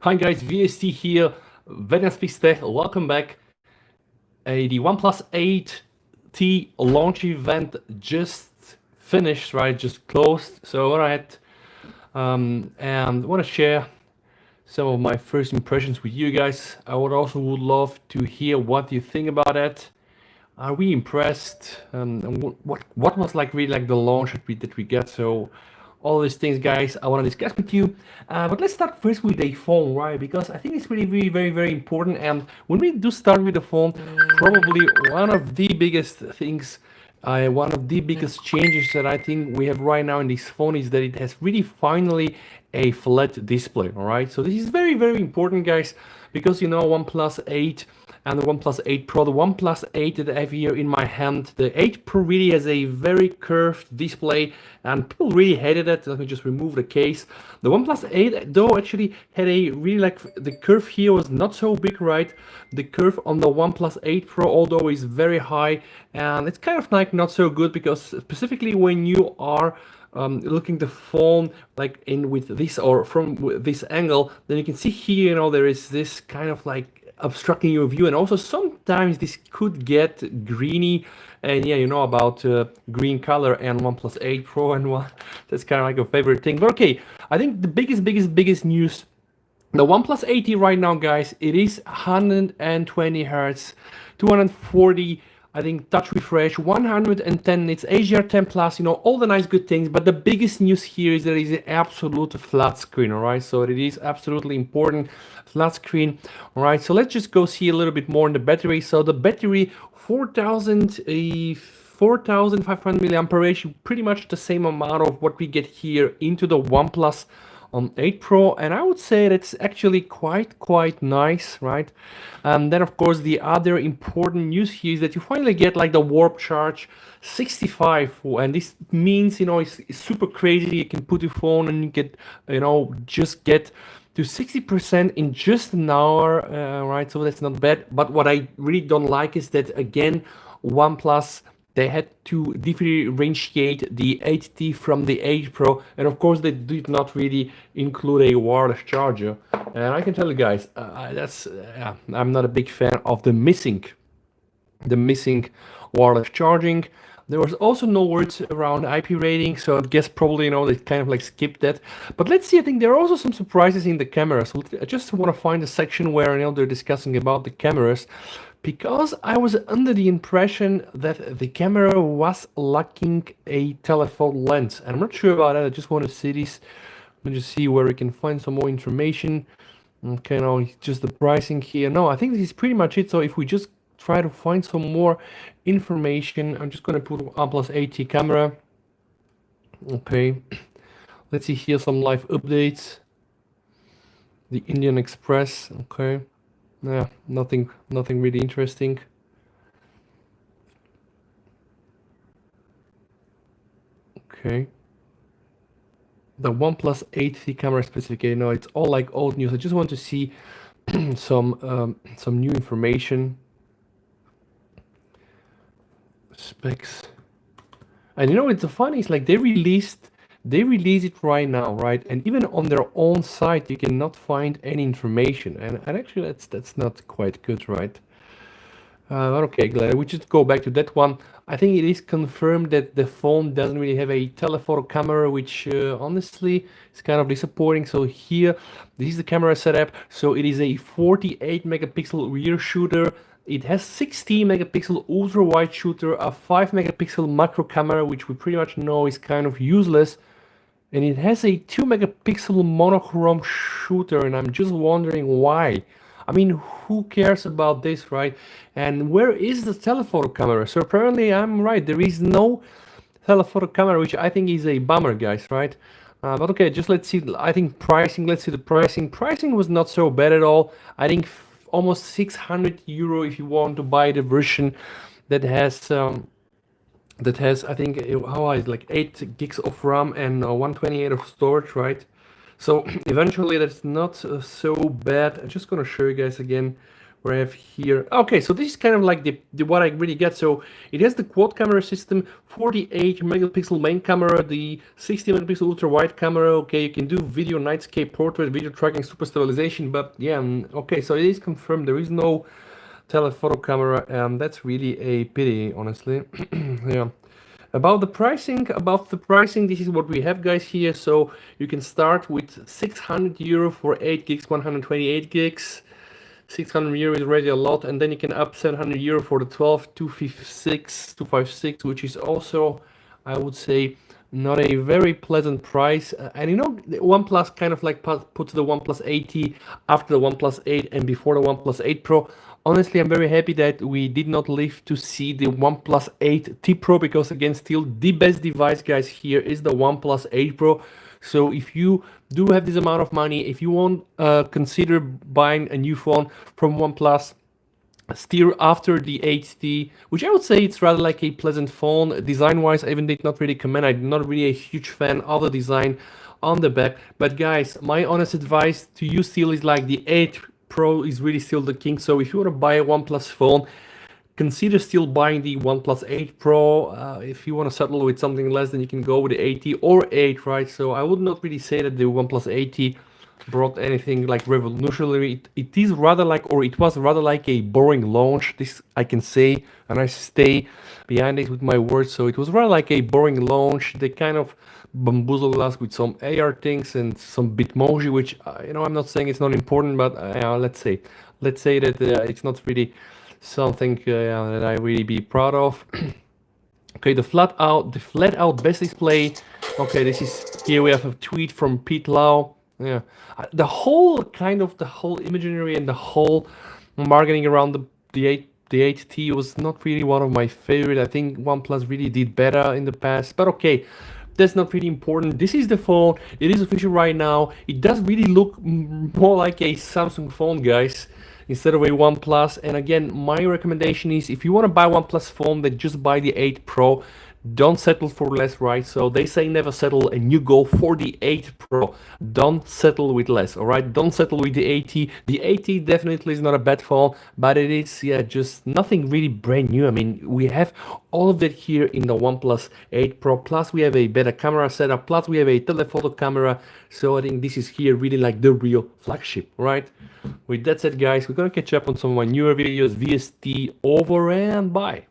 Hi guys, VST here, Tech. Welcome back. The OnePlus 8T launch event just finished, right? Just closed. So I had and want to share some of my first impressions with you guys. I would love to hear what you think about it. Are we impressed? And what was like really like the launch that we get? So all these things, guys, I want to discuss with you. But let's start first with the phone, right? Because I think it's really, really, very, very important. And when we do start with the phone, probably one of the biggest things, one of the biggest changes that I think we have right now in this phone is that it has really finally a flat display. All right, so this is very, very important, guys, because you know OnePlus 8 and the OnePlus 8 Pro. The OnePlus 8 that I have here in my hand, the 8 Pro really has a very curved display and people really hated it. Let me just remove the case. The OnePlus 8 though actually had a really like, the curve here was not so big, right? The curve on the OnePlus 8 Pro although is very high, and it's kind of like not so good because specifically when you are looking the phone like in with this or from this angle, then you can see here, you know, there is this kind of like obstructing your view, and also sometimes this could get greeny. And yeah, you know about green color and OnePlus 8 Pro and one that's kind of like a favorite thing. But okay, I think the biggest news, the OnePlus 8 right now, guys, it is 120 hertz, 240 I think touch refresh, 110, it's HDR10 plus, you know, all the nice good things. But the biggest news here is that it is an absolute flat screen, all right? So it is absolutely important, flat screen, all right? So let's just go see a little bit more on the battery. So the battery, 4,500 milliampere, pretty much the same amount of what we get here into the OnePlus 8 Pro, and I would say that's actually quite nice, right? Then of course the other important news here is that you finally get like the warp charge 65, and this means, you know, it's super crazy. You can put your phone and you get, you know, just get to 60% in just an hour, right? So that's not bad. But what I really don't like is that again, OnePlus, they had to differentiate the 8T from the 8 Pro, and of course they did not really include a wireless charger. And I can tell you guys, I'm not a big fan of the missing wireless charging. There was also no words around IP rating, so I guess probably, you know, they kind of like skipped that. But let's see, I think there are also some surprises in the camera. So I just want to find a section where, you know, they're discussing about the cameras, because I was under the impression that the camera was lacking a telephoto lens. And I'm not sure about that. I just want to see this. Let me just see where we can find some more information. Okay, no, it's just the pricing here. No, I think this is pretty much it. So if we just try to find some more information, I'm just going to put OnePlus 8T camera. Okay, let's see here some live updates. The Indian Express. Okay. Yeah, nothing really interesting. Okay. The OnePlus 8T camera specification. No, it's all like old news. I just want to see some new information. Specs. And you know, it's funny. It's like they release it right now, right? And even on their own site, you cannot find any information. And actually, that's not quite good, right? Okay, glad we just go back to that one. I think it is confirmed that the phone doesn't really have a telephoto camera, which honestly is kind of disappointing. So here, this is the camera setup. So it is a 48 megapixel rear shooter. It has 16 megapixel ultra wide shooter, a 5 megapixel macro camera, which we pretty much know is kind of useless. And it has a 2 megapixel monochrome shooter, and I'm just wondering why. I mean, who cares about this, right? And where is the telephoto camera? So apparently I'm right, there is no telephoto camera, which I think is a bummer, guys, right? But okay, just let's see. I think pricing, let's see the pricing. Pricing was not so bad at all. I think almost 600 euro if you want to buy the version that has I think like 8 gigs of RAM and 128 of storage, right? So eventually that's not so bad. I'm just gonna show you guys again where I have here. Okay, so this is kind of like the what I really get. So it has the quad camera system, 48 megapixel main camera, the 60 megapixel ultra wide camera. Okay, you can do video, nightscape, portrait, video tracking, super stabilization. But yeah, okay, so it is confirmed there is no telephoto camera. That's really a pity, honestly. Yeah. About the pricing, this is what we have, guys, here. So you can start with 600 euro for 8 gigs, 128 gigs. 600 euro is already a lot, and then you can up 700 euro for the 12 256, which is also, I would say, not a very pleasant price. And you know, the OnePlus kind of like puts the OnePlus 8T after the OnePlus 8 and before the OnePlus 8 Pro. Honestly, I'm very happy that we did not live to see the OnePlus 8T Pro, because again, still the best device, guys, here is the OnePlus 8 Pro. So if you do have this amount of money, if you want consider buying a new phone from OnePlus, steer after the 8T, which I would say it's rather like a pleasant phone. Design-wise, I even did not really comment. I'm not really a huge fan of the design on the back. But guys, my honest advice to you still is like the 8 Pro is really still the king. So if you want to buy a OnePlus phone, consider still buying the OnePlus 8 Pro. If you want to settle with something less, then you can go with the 8T or 8, right? So I would not really say that the OnePlus 8T brought anything like revolutionary. It is rather like, or it was rather like a boring launch. This I can say, and I stay behind it with my words. So it was rather like a boring launch. They kind of bamboozled us with some AR things and some Bitmoji, which you know, I'm not saying it's not important, but let's say that it's not really something that I really be proud of. Okay, the flat out best display. Okay, this is here we have a tweet from Pete Lau. Yeah, the whole imagery and the whole marketing around the 8T was not really one of my favorite. I think OnePlus really did better in the past, but okay, that's not really important. This is the phone. It is official right now. It does really look more like a Samsung phone, guys, instead of a OnePlus. And again, my recommendation is, if you want to buy OnePlus phone, then just buy the 8 Pro. Don't settle for less, right? So they say never settle, and you go for the 8 Pro. Don't settle with less, all right? Don't settle with the 8T. The 8T definitely is not a bad phone, but it is, yeah, just nothing really brand new. I mean, we have all of that here in the OnePlus 8 Pro. Plus, we have a better camera setup. Plus, we have a telephoto camera. So I think this is here really like the real flagship, right? With that said, guys, we're gonna catch up on some of my newer videos. VST over and bye.